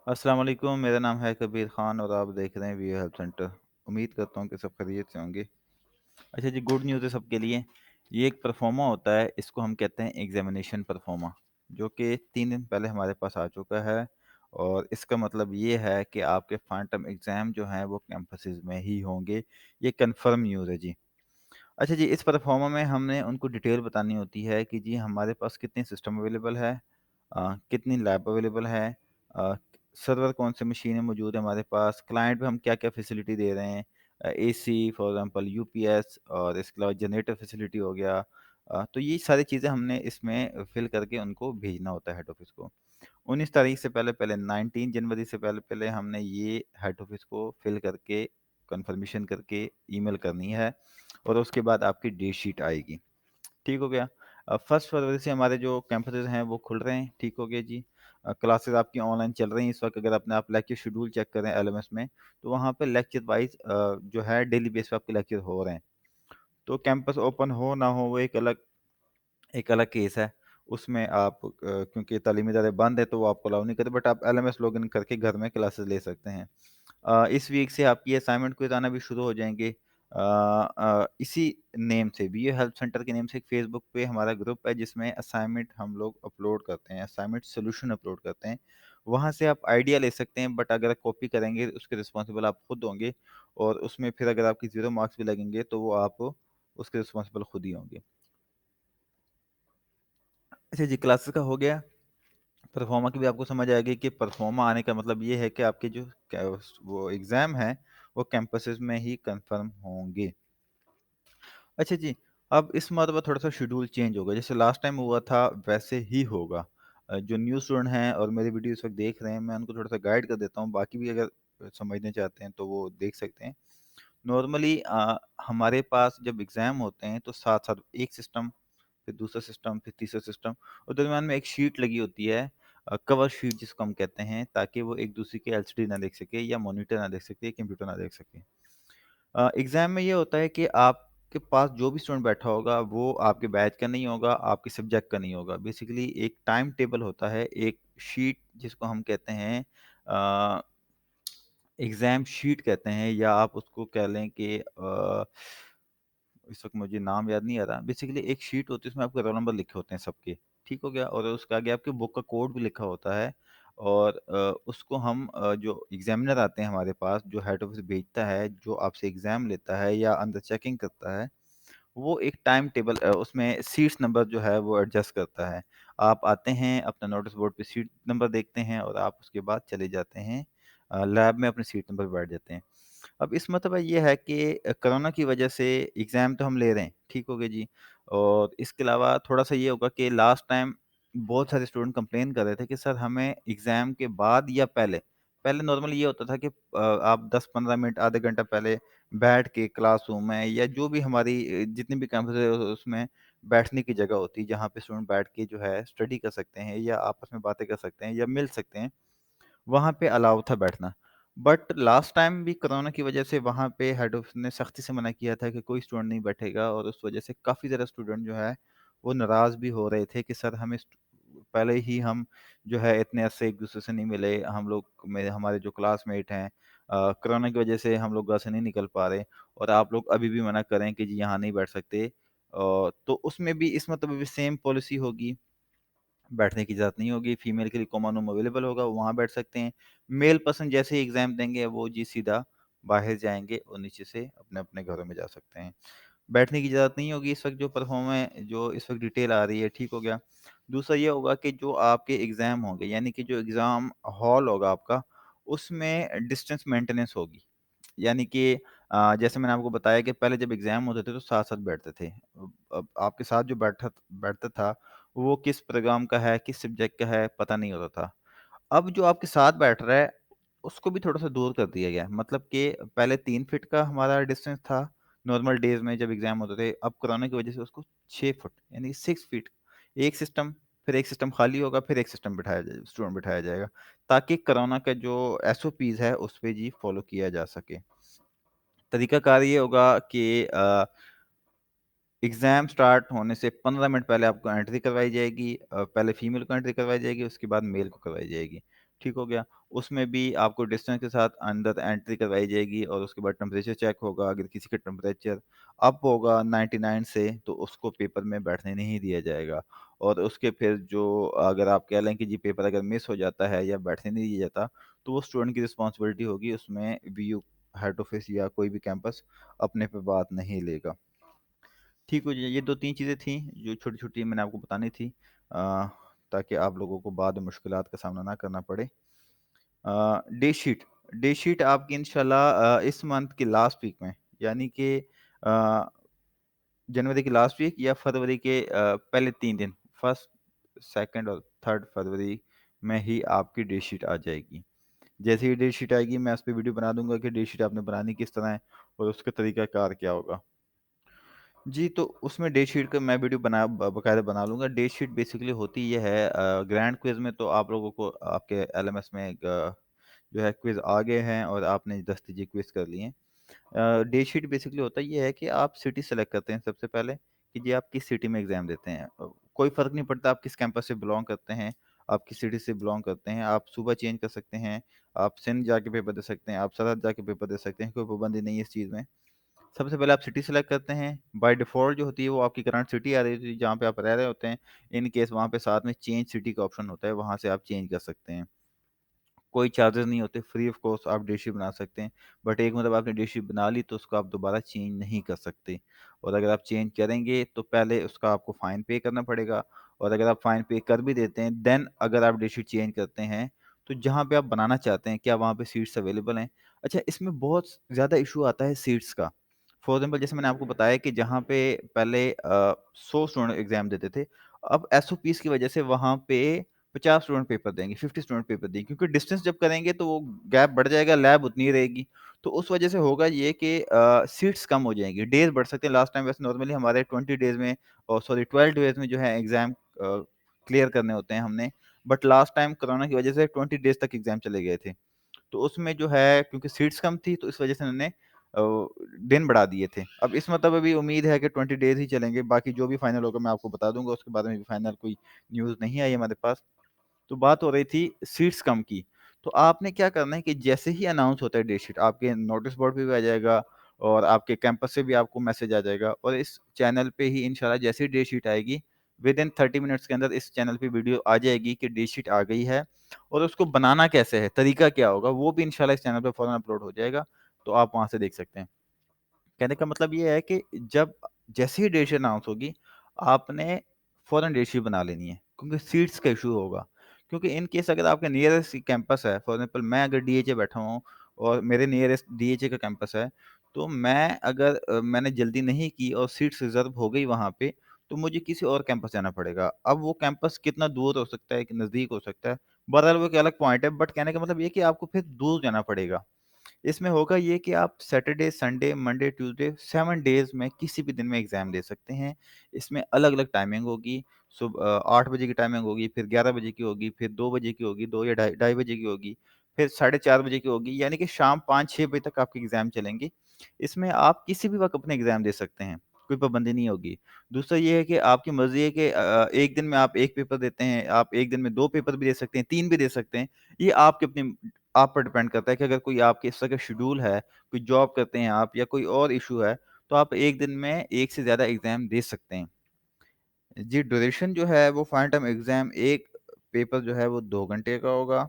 अस्सलाम वालेकुम, मेरा नाम है कबीर ख़ान और आप देख रहे हैं वी हेल्प सेंटर। उम्मीद करता हूँ कि सब खैरियत से होंगे। अच्छा जी, गुड न्यूज़ है सबके लिए। ये एक परफॉर्मा होता है, इसको हम कहते हैं एग्ज़ामिनेशन परफॉर्मा, जो कि 3 दिन पहले हमारे पास आ चुका है और इसका मतलब ये है कि आपके फाइनल टर्म एग्ज़ाम जो हैं वो कैंपसेज़ में ही होंगे। ये कन्फर्म न्यूज़ है जी। अच्छा जी, इस प्रोफ़ार्मा में हमने उनको डिटेल बतानी होती है कि जी हमारे पास कितने सिस्टम अवेलेबल है, कितनी लैब अवेलेबल है, अ, सर्वर कौन से मशीनें मौजूद है हमारे पास, क्लाइंट पे हम क्या-क्या फैसिलिटी दे रहे हैं, एसी फॉर एग्ज़ाम्पल यूपीएस और इसके अलावा जनरेटर फैसिलिटी हो गया। तो ये सारी चीज़ें हमने इसमें फ़िल करके उनको भेजना होता है हेड ऑफ़िस को। 19 तारीख से पहले-पहले 19 जनवरी से पहले-पहले हमने ये हेड ऑफ़िस को फ़िल करके, कन्फर्मेशन करके ईमेल करनी है और उसके बाद आपकी डेट शीट आएगी। ठीक हो गया? 1 फरवरी से हमारे जो कैंपसेज़ हैं वो खुल रहे हैं, ठीक हो गया जी। क्लासेज़ आपकी ऑनलाइन चल रही हैं इस वक़्त। अगर अपने आप लेक्चर शेड्यूल चेक करें एलएमएस में, तो वहाँ पे लेक्चर वाइज़ जो है डेली बेस पे आपके लेक्चर हो रहे हैं। तो कैंपस ओपन हो ना हो वो एक अलग केस है। उसमें आप क्योंकि तालीमी इदारे बंद है तो वो आपको अलाउ नहीं करते, बट आप एलएमएस लॉगिन करके घर में क्लासेस ले सकते हैं। इस वीक से आपकी असाइनमेंट क्विज़ आना भी शुरू हो जाएँगे। इसी नेम से बीए हेल्प सेंटर के नेम से एक फ़ेसबुक पे हमारा ग्रुप है जिसमें असाइनमेंट हम लोग अपलोड करते हैं, असाइनमेंट सॉल्यूशन अपलोड करते हैं। वहाँ से आप आइडिया ले सकते हैं, बट अगर कॉपी करेंगे उसके रिस्पॉन्सिबल आप खुद होंगे और उसमें फिर अगर आपके 0 मार्क्स भी लगेंगे तो वो आप उसके रिस्पॉन्सिबल खुद ही होंगे। अच्छा जी, क्लासेस का हो गया। परफ़ॉर्मा की भी आपको समझ आएगी कि परफ़ॉर्मा आने का मतलब ये है कि आपके जो क्या वो एग्ज़ाम हैं, वो कैंपसेज़ में ही कन्फर्म होंगे। अच्छा जी, अब इस मरतबा थोड़ा-सा शेड्यूल चेंज होगा, जैसे लास्ट टाइम हुआ था वैसे ही होगा। जो न्यू स्टूडेंट हैं और मेरी वीडियो इस वक़्त देख रहे हैं, मैं उनको थोड़ा-सा गाइड कर देता हूँ, बाकी भी अगर समझना चाहते हैं तो वो देख सकते हैं। नॉर्मली हमारे पास जब एग्ज़ाम होते हैं तो साथ-साथ एक सिस्टम, फिर दूसरा सिस्टम, फिर तीसरा सिस्टम और दरमियान में एक शीट लगी होती है, कवर शीट जिसको हम कहते हैं, ताकि वो एक-दूसरे की एलसीडी ना देख सके या मॉनिटर ना देख सके, कंप्यूटर ना देख सके। एग्ज़ाम में ये होता है कि आपके पास जो भी स्टूडेंट बैठा होगा, वो आपके बैच का नहीं होगा, आपके सब्जेक्ट का नहीं होगा। बेसिकली एक टाइम टेबल होता है, एक शीट जिसको हम कहते हैं अ, एग्ज़ाम शीट कहते हैं या आप उसको कह लें कि इस वक़्त मुझे नाम याद नहीं आ रहा। बेसिकली एक शीट होती है उसमें आपके रोल नंबर लिखे होते हैं सबके, ठीक हो गया? और उसके आगे आपकी बुक का कोड भी लिखा होता है और उसको हम जो एग्ज़ामिनर आते हैं हमारे पास, जो हेड ऑफ़िस भेजता है, जो आपसे एग्ज़ाम लेता है या अंदर चेकिंग करता है, वो एक टाइम टेबल उसमें सीट्स नंबर जो है वो एडजस्ट करता है। आप आते हैं, अपना नोटिस बोर्ड पे सीट नंबर देखते हैं और आप उसके बाद चले जाते हैं लैब में अपनी सीट नंबर पे बैठ जाते हैं। अब इस मतलब ये है कि कोरोना की वजह से एग्ज़ाम तो हम ले रहे हैं, ठीक हो गया जी। और इसके अलावा थोड़ा-सा ये होगा कि लास्ट टाइम बहुत सारे स्टूडेंट कंप्लेन कर रहे थे कि सर हमें एग्ज़ाम के बाद या पहले, पहले नॉर्मली ये होता था कि आप 10-15 मिनट, आधे घंटा पहले बैठ के क्लासरूम में या जो भी हमारी जितनी भी कैंपस है उसमें बैठने की जगह होती है, जहाँ पे स्टूडेंट बैठ के जो है स्टडी कर सकते हैं या आपस में बातें कर सकते हैं या मिल सकते हैं। वहाँ पे अलाउ था बैठना। बट लास्ट टाइम भी कोरोना की वजह से वहाँ पे हेड ऑफ़िस ने सख्ती से मना किया था कि कोई स्टूडेंट नहीं बैठेगा और उस वजह से काफ़ी ज़्यादा स्टूडेंट जो है, वो नाराज़ भी हो रहे थे कि सर हमें पहले ही हम जो है इतने अरसे एक-दूसरे से नहीं मिले, हम लोग में हमारे जो क्लासमेट हैं कोरोना की वजह से हम लोग घर से नहीं निकल पा रहे और आप लोग अभी भी मना कर रहे हैं कि जी यहाँ नहीं बैठ सकते। तो उसमें भी इस मतलब भी सेम पॉलिसी होगी। बैठने की इजाज़त नहीं होगी, फीमेल के लिए कॉमन रूम अवेलेबल होगा, वो वहाँ बैठ सकते हैं। मेल पर्सन जैसे ही एग्ज़ाम देंगे, वो जी सीधा बाहर जाएँगे और नीचे से अपने-अपने घरों में जा सकते हैं। बैठने की इजाज़त नहीं होगी इस वक़्त जो परफ़ॉर्म है, जो इस वक़्त डिटेल आ रही है, ठीक हो गया। दूसरा ये होगा कि जो आपके एग्ज़ाम होंगे, यानी कि जो एग्ज़ाम हॉल होगा आपका, उसमें डिस्टेंस मेंटेनेंस होगी। यानी कि जैसे मैंने आपको बताया कि पहले जब एग्ज़ाम होते थे तो साथ-साथ बैठते थे। अब आपके साथ जो बैठता था, वो किस प्रोग्राम का है, किस सब्जेक्ट का है, पता नहीं होता था। अब जो आपके साथ बैठ रहा है, उसको भी थोड़ा-सा दूर कर दिया गया है। मतलब कि पहले 3 फीट का हमारा डिस्टेंस था, नॉर्मल डेज़ में जब एग्ज़ाम होते थे। अब कोरोना की वजह से उसको 6 फुट यानी 6 फीट, एक सिस्टम, फिर एक सिस्टम खाली होगा, फिर एक सिस्टम स्टूडेंट बिठाया जाएगा, ताकि कोरोना का जो एसओपीज़ है, उस पे जी फ़ॉलो किया जा सके। तरीकाकार ये होगा कि एग्ज़ाम स्टार्ट होने से 15 मिनट पहले आपको एंट्री करवाई जाएगी। पहले फीमेल को एंट्री करवाई जाएगी, उसके बाद मेल को करवाई जाएगी। ठीक हो गया। उसमें भी आपको डिस्टेंस के साथ अंदर एंट्री करवाई जाएगी और उसके बाद टेम्परेचर चेक होगा। अगर किसी का टेम्परेचर अप होगा 99 से तो उसको पेपर में बैठने नहीं दिया जाएगा। और उसके फिर जो अगर आप कह लें कि जी पेपर अगर मिस हो जाता है या बैठने नहीं दिया जाता तो वो स्टूडेंट की रिस्पॉन्सिबिलिटी होगी, उसमें वीयू हेड ऑफिस या कोई भी कैंपस अपने पे बात नहीं लेगा। ठीक हो जी, ये दो तीन चीज़ें थी जो छोटी छोटी मैंने आपको बतानी थी, ताकि आप लोगों को बाद में मुश्किलात का सामना ना करना पड़े। डे शीट, डे शीट आपकी इंशाल्लाह इस मंथ के लास्ट वीक में, यानी कि जनवरी के लास्ट वीक या फरवरी के पहले 3 दिन, फर्स्ट, सेकंड और थर्ड फरवरी में ही आपकी डे शीट आ जाएगी। जैसे ही डे शीट आएगी मैं उस पर वीडियो बना दूंगा कि डे शीट आपने बनानी किस तरह है और उसका तरीका कार क्या होगा। जी, तो उसमें डे शीट का मैं वीडियो बकायदा बना लूंगा। डे शीट बेसिकली होती ये है, ग्रैंड क्विज में तो आप लोगों को आपके एलएमएस में जो है क्विज आ गए हैं और आपने 10 क्विज कर लिए हैं। डे शीट बेसिकली होता ये है कि आप सिटी सेलेक्ट करते हैं सबसे पहले कि जी आप किस सिटी में एग्जाम देते हैं। कोई फर्क नहीं पड़ता आप किस कैंपस से बिलोंग करते हैं, आप किस सिटी से बिलोंग करते हैं। आप सुबह चेंज कर सकते हैं, आप सिंध जाके पेपर दे सकते हैं, आप सरहद जाके पेपर दे सकते हैं, कोई पाबंदी नहीं है इस चीज़ में। सबसे पहले आप सिटी सेलेक्ट करते हैं। बाय डिफ़ॉल्ट जो होती है वो आपकी करंट सिटी आ रही होती है जहाँ पे आप रह रहे होते हैं। इन केस वहाँ पे साथ में चेंज सिटी का ऑप्शन होता है, वहाँ से आप चेंज कर सकते हैं। कोई चार्जेस नहीं होते, फ्री ऑफ कॉस्ट आप डिश बना सकते हैं। बट एक मतलब आपने डिश बना ली तो उसको आप दोबारा चेंज नहीं कर सकते। और अगर आप चेंज करेंगे तो पहले उसका आपको फ़ाइन पे करना पड़ेगा। और अगर आप फ़ाइन पे कर भी देते हैं देन अगर आप डिश चेंज करते हैं तो जहाँ पे आप बनाना चाहते हैं क्या वहाँ पे सीट्स अवेलेबल हैं। अच्छा, इसमें बहुत ज़्यादा इशू आता है सीट्स का। फॉर एग्जाम्पल जैसे मैंने आपको बताया कि जहाँ पे पहले 100 स्टूडेंट एग्जाम देते थे, अब एसओपीस की वजह से वहाँ पे 50 स्टूडेंट पेपर देंगे, 50 स्टूडेंट पेपर देंगे, क्योंकि डिस्टेंस जब करेंगे तो वो गैप बढ़ जाएगा, लैब उतनी ही रहेगी। तो उस वजह से होगा ये कि सीट्स कम हो जाएंगी, डेज बढ़ सकते हैं। लास्ट टाइम वैसे नॉर्मली हमारे 20 डेज में, और सॉरी 12 डेज में जो है एग्जाम क्लियर करने होते हैं हमने। बट लास्ट टाइम कोरोना की वजह से 20 डेज तक एग्जाम चले गए थे। तो उसमें जो है क्योंकि सीट्स कम थी तो इस वजह से उन्होंने दिन बढ़ा दिए थे। अब इस मतलब अभी उम्मीद है कि 20 डेज ही चलेंगे, बाकी जो भी फाइनल होगा मैं आपको बता दूंगा। उसके बारे में भी फाइनल कोई न्यूज़ नहीं आई हमारे पास। तो बात हो रही थी सीट्स कम की। तो आपने क्या करना है कि जैसे ही अनाउंस होता है डेट शीट आपके नोटिस बोर्ड पे भी आ जाएगा और आपके कैंपस से भी आपको मैसेज आ जाएगा। और इस चैनल पे ही इंशाल्लाह जैसे ही डेट शीट आएगी विद इन 30 मिनट्स के अंदर इस चैनल पे वीडियो आ जाएगी कि डेट शीट आ गई है। और उसको बनाना कैसे है, तरीका क्या होगा, वो भी इंशाल्लाह इस चैनल पे फौरन अपलोड हो जाएगा। तो आप वहां से देख सकते हैं। कहने का मतलब ये है कि जब जैसे ही डेट शीट अनाउंस होगी आपने फ़ौरन डेट शीट बना लेनी है, क्योंकि सीट्स का इशू होगा। क्योंकि इन केस अगर आपके नियरेस्ट कैंपस है, फॉर एग्जांपल मैं अगर डीएचए बैठा हूँ और मेरे नियरेस्ट डीएचए का कैंपस है, तो मैं अगर मैंने जल्दी नहीं की और सीट्स रिजर्व हो गई वहाँ पे, तो मुझे किसी और कैंपस जाना पड़ेगा। अब वो कैंपस कितना दूर हो सकता है कि नज़दीक हो सकता है, बहरहाल वो एक अलग पॉइंट है। बट कहने का मतलब ये है कि आपको फिर दूर जाना पड़ेगा। इसमें होगा ये कि आप Saturday, Sunday, Monday, Tuesday 7 days में किसी भी दिन में एग्ज़ाम दे सकते हैं। इसमें अलग-अलग टाइमिंग होगी। 8 बजे की टाइमिंग होगी, फिर 11 बजे की होगी, फिर 2 बजे की होगी, 2 या ढाई ढाई बजे की होगी, फिर साढ़े 4 बजे की होगी, यानी कि शाम 5-6 बजे तक आपके एग्ज़ाम चलेंगे। इसमें आप किसी भी वक़्त अपने एग्ज़ाम दे सकते हैं, कोई पाबंदी नहीं होगी। दूसरा ये है कि आपकी मर्ज़ी है कि एक दिन में आप 1 पेपर देते हैं, आप एक दिन में 2 पेपर भी दे सकते हैं, 3 भी दे सकते हैं। ये आपकी अपनी आप पर डिपेंड करता है कि अगर कोई आपके इस तरह का शेड्यूल है, कोई जॉब करते हैं आप या कोई और इश्यू है, तो आप एक दिन में 1 से ज़्यादा एग्ज़ाम दे सकते हैं। जी, ड्यूरेशन जो है वो फाइनल टर्म एग्ज़ाम, एक पेपर जो है वो 2 घंटे का होगा।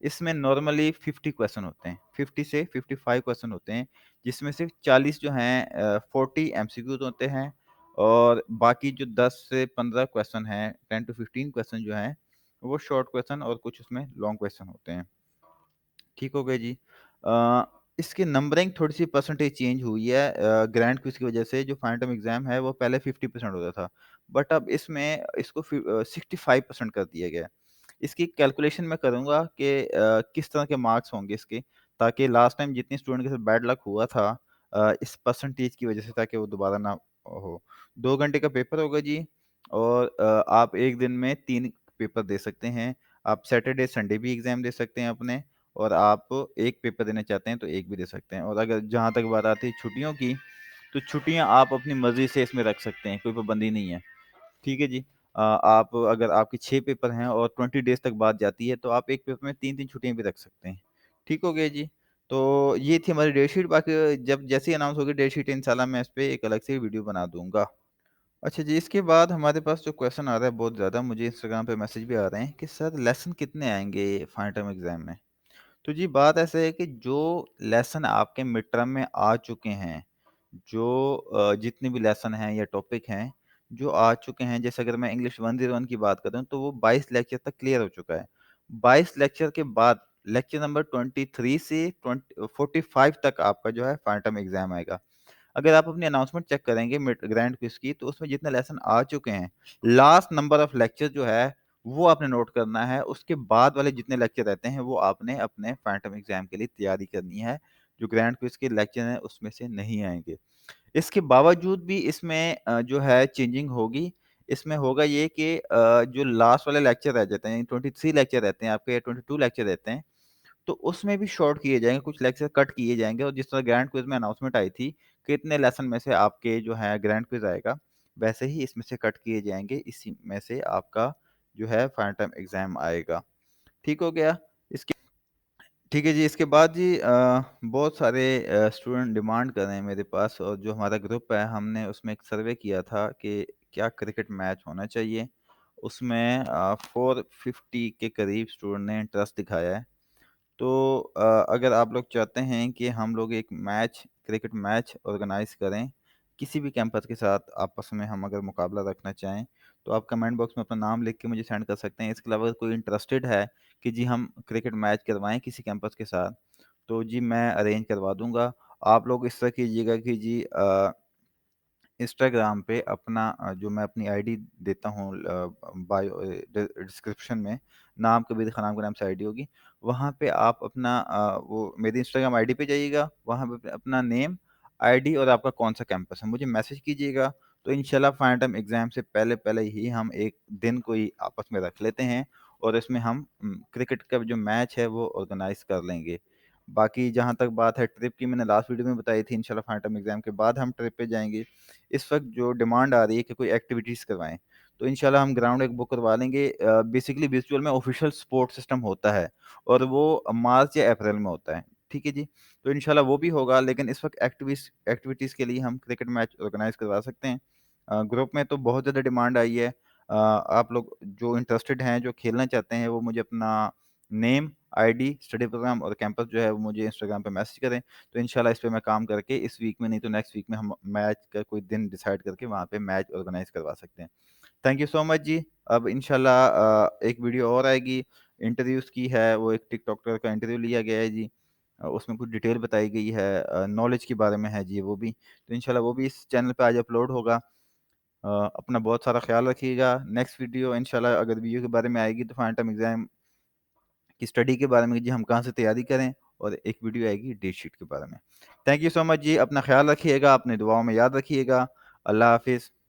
इसमें नॉर्मली 50 क्वेश्चन होते हैं, 50 से 55 क्वेश्चन होते हैं, जिसमें से 40 जो हैं 40 एमसीक्यूज़ होते हैं और बाकी जो 10 से 15 क्वेश्चन हैं, 10 टू 15 क्वेश्चन जो हैं, वो शॉर्ट क्वेश्चन और कुछ उसमें लॉन्ग क्वेश्चन होते हैं। ठीक हो गया जी। अ, इसकी नंबरिंग थोड़ी-सी परसेंटेज चेंज हुई है ग्रैंड क्विज़ की वजह से। जो फाइनल टर्म एग्ज़ाम है वो पहले 50% होता था, बट अब इसमें इसको 65% कर दिया गया है। इसकी कैलकुलेशन मैं करूँगा कि किस तरह के मार्क्स होंगे इसके, ताकि लास्ट टाइम जितने स्टूडेंट के साथ बैड लक हुआ था इस परसेंटेज की वजह से, ताकि वो दोबारा ना हो। 2 घंटे का पेपर होगा जी। और आप 1 दिन में 3 पेपर दे सकते हैं। आप सैटरडे, संडे भी एग्ज़ाम दे सकते हैं अपने। और आप 1 पेपर देना चाहते हैं तो 1 भी दे सकते हैं। और अगर जहाँ तक बात आती है छुट्टियों की, तो छुट्टियाँ आप अपनी मर्ज़ी से इसमें रख सकते हैं, कोई पाबंदी नहीं है। ठीक है जी। आप अगर आपके 6 पेपर हैं और 20 डेज तक बात जाती है, तो आप एक पेपर में 3-3 छुट्टियाँ भी रख सकते हैं। ठीक हो गया जी। तो ये थी हमारी डेट शीट। बाकी जब जैसे ही अनाउंस होगी डेट शीट, इंशाल्लाह मैं इस पे एक अलग से वीडियो बना दूँगा। अच्छा जी, इसके बाद हमारे पास जो क्वेश्चन आ रहा है बहुत ज़्यादा, मुझे इंस्टाग्राम पे मैसेज भी आ रहे हैं कि सर लेसन कितने आएँगे फाइनल टर्म एग्ज़ाम में? तो जी बात ऐसे है कि जो लेसन आपके मिड टर्म में आ चुके हैं, जो जितने भी लेसन हैं या टॉपिक हैं, जो आ चुके हैं, जैसे अगर मैं इंग्लिश 101 की बात करूँ तो वो 22 लेक्चर तक क्लियर हो चुका है। 22 लेक्चर के बाद लेक्चर नंबर 23 से 45 तक आपका जो है फाइनल टर्म एग्ज़ाम आएगा। अगर आप अपनी अनाउंसमेंट चेक करेंगे मिड ग्रैंड क्विज़ की, तो उसमें जितने लेसन आ चुके हैं, लास्ट नंबर ऑफ लेक्चर जो है, वो आपने नोट करना है। उसके बाद वाले जितने लेक्चर रहते हैं, वो आपने अपने फाइनल टर्म एग्ज़ाम के लिए तैयारी करनी है। जो ग्रैंड क्विज़ के लेक्चर हैं, उसमें से नहीं आएँगे। इसके बावजूद भी इसमें जो है चेंजिंग होगी। इसमें होगा ये कि जो लास्ट वाले लेक्चर रह जाते हैं, 23 लेक्चर रहते हैं आपके, या 22 लेक्चर रहते हैं, तो उसमें भी शॉर्ट किए जाएँगे, कुछ लेक्चर कट किए जाएँगे, और जिस तरह ग्रैंड क्विज़ में अनाउंसमेंट आई थी कि इतने लेसन में से आपके जो है ग्रैंड क्विज़ आएगा, वैसे ही इसमें से कट किए जाएँगे, इसी में से आपका जो है फाइनल टर्म एग्ज़ाम आएगा। ठीक हो गया? इसके ठीक है जी, इसके बाद जी बहुत सारे स्टूडेंट डिमांड कर रहे हैं मेरे पास, और जो हमारा ग्रुप है, हमने उसमें एक सर्वे किया था कि क्या क्रिकेट मैच होना चाहिए। उसमें 450 के करीब स्टूडेंट ने इंटरेस्ट दिखाया है। तो अगर आप लोग चाहते हैं कि हम लोग एक मैच, क्रिकेट मैच ऑर्गेनाइज़ करें, किसी भी कैंपस के साथ आपस में हम अगर मुकाबला रखना चाहें, तो आप कमेंट बॉक्स में अपना नाम लिख के मुझे सेंड कर सकते हैं। इसके अलावा अगर कोई इंटरेस्टेड है कि जी हम क्रिकेट मैच करवाएँ किसी कैंपस के साथ, तो जी मैं अरेंज करवा दूँगा। आप लोग इस तरह कीजिएगा कि जी इंस्टाग्राम पे अपना जो मैं अपनी आईडी देता हूँ बायो डिस्क्रिप्शन में, नाम कबीर खान के नाम से आईडी होगी। वहाँ पे आप अपना वो मेरी इंस्टाग्राम आईडी पे जाइएगा, वहाँ पे अपना नेम, आईडी और आपका कौन-सा कैंपस है, मुझे मैसेज कीजिएगा। तो इंशाल्लाह फाइनल टर्म एग्ज़ाम से पहले-पहले ही हम एक दिन कोई आपस में रख लेते हैं, और इसमें हम क्रिकेट का जो मैच है वो ऑर्गेनाइज़ कर लेंगे। बाकी जहाँ तक बात है ट्रिप की, मैंने लास्ट वीडियो में बताई थी, इंशाल्लाह फाइनल टर्म एग्ज़ाम के बाद हम ट्रिप पे जाएँगे। इस वक़्त जो डिमांड आ रही है कि कोई एक्टिविटीज़ करवाएँ, तो इंशाल्लाह हम ग्राउंड एक बुक करवा लेंगे। बेसिकली विज़ुअल में ऑफ़िशियल सपोर्ट सिस्टम होता है, और वो मार्च या अप्रैल में होता है। ठीक है जी? तो इंशाल्लाह वो भी होगा, लेकिन इस वक़्त एक्टिविटीज़ के लिए हम क्रिकेट मैच ऑर्गेनाइज़ करवा सकते हैं। ग्रुप में तो बहुत ज़्यादा डिमांड आई है। आप लोग जो इंटरेस्टेड हैं, जो खेलना चाहते हैं, वो मुझे अपना नेम, आईडी, स्टडी प्रोग्राम और कैंपस जो है, वो मुझे इंस्टाग्राम पे मैसेज करें। तो इंशाल्लाह इस पे मैं काम करके इस वीक में, नहीं तो नेक्स्ट वीक में, हम मैच का कोई दिन डिसाइड करके वहाँ पे मैच ऑर्गेनाइज़ करवा सकते हैं। थैंक यू सो मच जी। अब इंशाल्लाह एक वीडियो और आएगी, इंटरव्यूज़ की है, वो एक टिकटॉकर का इंटरव्यू लिया गया है जी। उसमें कुछ डिटेल बताई गई है, नॉलेज के बारे में है जी वो भी। तो इंशाल्लाह वो भी इस चैनल पे आज अपलोड होगा। अपना बहुत सारा ख़्याल रखिएगा। नेक्स्ट वीडियो इंशाल्लाह अगर वीडियो के बारे में आएगी, तो फाइनल टर्म एग्ज़ाम की स्टडी के बारे में, जी हम कहाँ से तैयारी करें, और एक वीडियो आएगी डेट शीट के बारे में। थैंक यू सो मच जी, अपना ख्याल रखिएगा, अपनी दुआओं में याद रखिएगा। अल्लाह हाफ़िज़।